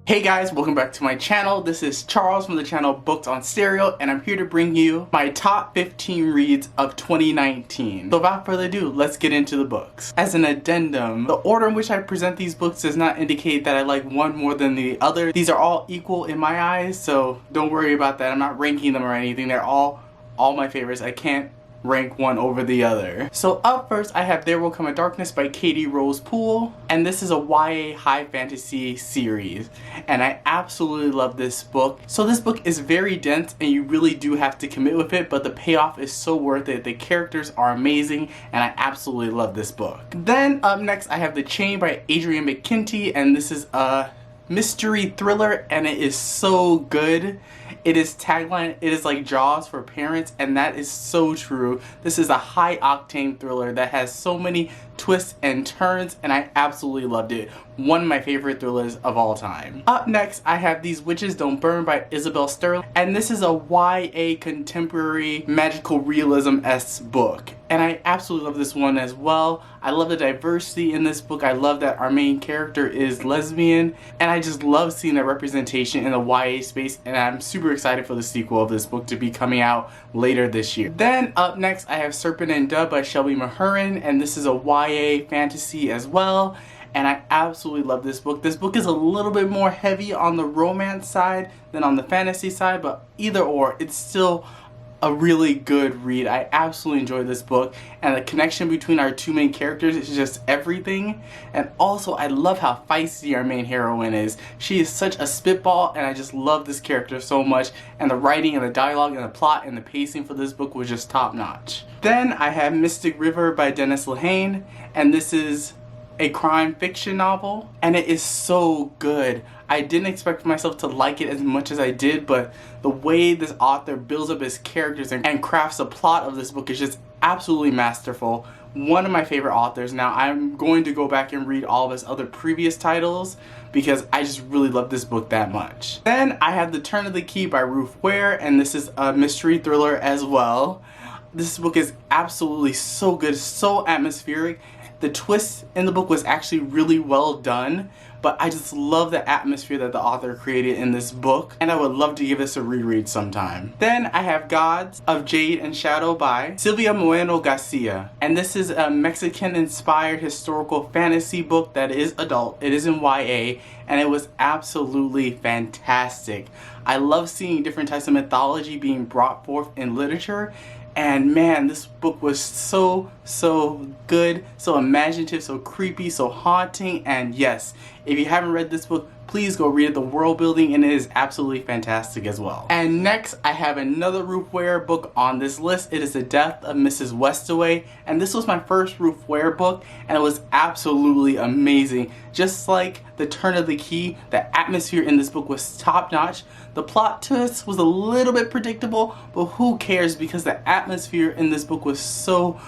Hey guys, welcome back to my channel. This is Charles from the channel Books on Stereo, and I'm here to bring you my top 15 reads of 2019. So without further ado, let's get into the books. As an addendum, the order in which I present these books does not indicate that I like one more than the other. These are all equal in my eyes, so don't worry about that. I'm not ranking them or anything. They're all my favorites. I can't rank one over the other. So up first I have There Will Come a Darkness by Katie Rose Poole, and this is a YA high fantasy series, and I absolutely love this book. So this book is very dense and you really do have to commit with it, but the payoff is so worth it. The characters are amazing and I absolutely love this book. Then up next I have The Chain by Adrienne McKinty, and this is a mystery thriller and it is so good. It is tagline, it is like Jaws for parents, and that is so true. This is a high octane thriller that has so many twists and turns, and I absolutely loved it. One of my favorite thrillers of all time. Up next, I have These Witches Don't Burn by Isabel Sterling, and this is a YA contemporary magical realism-esque book. And I absolutely love this one as well. I love the diversity in this book. I love that our main character is lesbian, and I just love seeing that representation in the YA space, and I'm super excited for the sequel of this book to be coming out later this year. Then up next I have Serpent and Dub by Shelby Mahurin, and this is a YA fantasy as well, and I absolutely love this book. This book is a little bit more heavy on the romance side than on the fantasy side, but either or, it's still a really good read. I absolutely enjoyed this book, and the connection between our two main characters is just everything. And also I love how feisty our main heroine is. She is such a spitball, and I just love this character so much, and the writing and the dialogue and the plot and the pacing for this book was just top notch. Then I have Mystic River by Dennis Lehane, and this is a crime fiction novel, and it is so good. I didn't expect myself to like it as much as I did, but the way this author builds up his characters and crafts the plot of this book is just absolutely masterful. One of my favorite authors. Now I'm going to go back and read all of his other previous titles because I just really love this book that much. Then I have The Turn of the Key by Ruth Ware, and this is a mystery thriller as well. This book is absolutely so good, so atmospheric. The twist in the book was actually really well done, but I just love the atmosphere that the author created in this book, and I would love to give this a reread sometime. Then I have Gods of Jade and Shadow by Silvia Moreno Garcia, and this is a Mexican-inspired historical fantasy book that is adult. It is in YA, and it was absolutely fantastic. I love seeing different types of mythology being brought forth in literature. And man, this book was so good, so imaginative, so creepy, so haunting. And yes, if you haven't read this book, please go read it. The world building in it is absolutely fantastic as well. And next, I have another Ruth Ware book on this list. It is The Death of Mrs Westaway, and this was my first Ruth Ware book, and it was absolutely amazing. Just like The Turn of the Key, the atmosphere in this book was top notch. The plot twist was a little bit predictable, but who cares, because the atmosphere in this book was so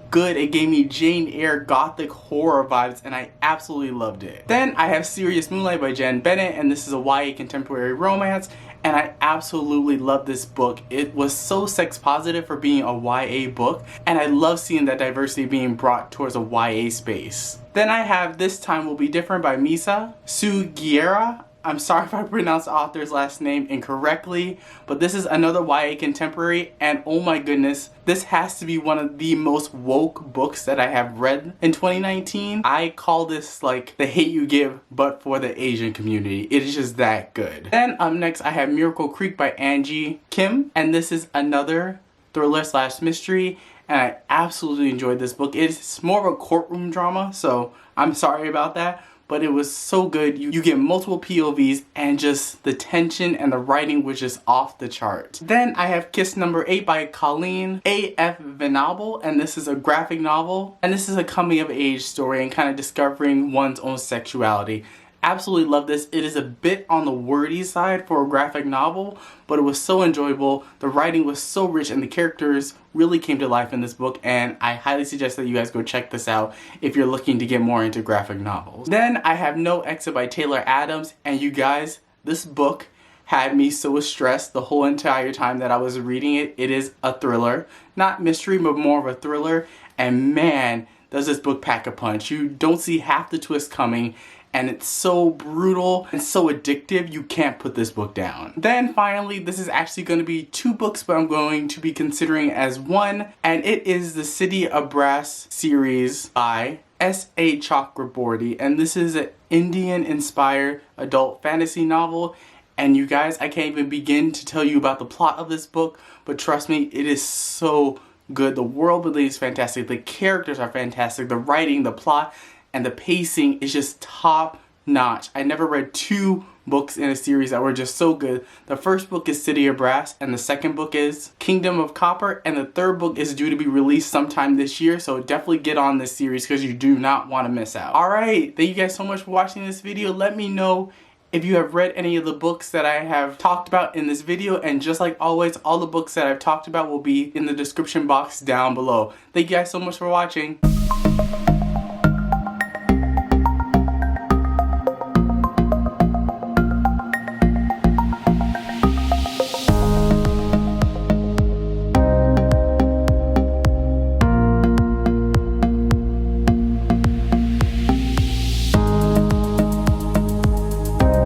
good. It gave me Jane Eyre gothic horror vibes, and I absolutely loved it. Then I have Serious Moonlight by Jen Bennett, and this is a YA contemporary romance, and I absolutely love this book. It was so sex positive for being a YA book, and I love seeing that diversity being brought towards a YA space. Then I have This Time Will Be Different by Misa Sugiura. I'm sorry if I pronounced the author's last name incorrectly, but this is another YA contemporary, and oh my goodness, this has to be one of the most woke books that I have read in 2019. I call this like the hate you give, but for the Asian community. It is just that good. Then up next, I have Miracle Creek by Angie Kim, and this is another thriller slash mystery, and I absolutely enjoyed this book. It's more of a courtroom drama, so I'm sorry about that, but it was so good. You get multiple POVs, and just the tension and the writing was just off the chart. Then I have Kiss Number 8 by Colleen A.F. Venable, and this is a graphic novel, and this is a coming of age story and kind of discovering one's own sexuality. Absolutely love this. It is a bit on the wordy side for a graphic novel, but it was so enjoyable. The writing was so rich, and the characters really came to life in this book, and I highly suggest that you guys go check this out if you're looking to get more into graphic novels. Then I have No Exit by Taylor Adams, and you guys, this book had me so stressed the whole entire time that I was reading it. It is a thriller, not mystery, but more of a thriller, and man, does this book pack a punch. You don't see half the twist coming, and it's so brutal and so addictive, you can't put this book down. Then finally, this is actually going to be 2 books, but I'm going to be considering as one, and it is the City of Brass series by S.A. Chakraborty, and this is an Indian-inspired adult fantasy novel. And you guys, I can't even begin to tell you about the plot of this book, but trust me, it is so good. The world building is fantastic, the characters are fantastic, the writing, the plot, and the pacing is just top notch. I never read 2 books in a series that were just so good. The first book is City of Brass, and the second book is Kingdom of Copper, and the third book is due to be released sometime this year, so definitely get on this series because you do not want to miss out. Alright, thank you guys so much for watching this video. Let me know if you have read any of the books that I have talked about in this video, and just like always, all the books that I've talked about will be in the description box down below. Thank you guys so much for watching.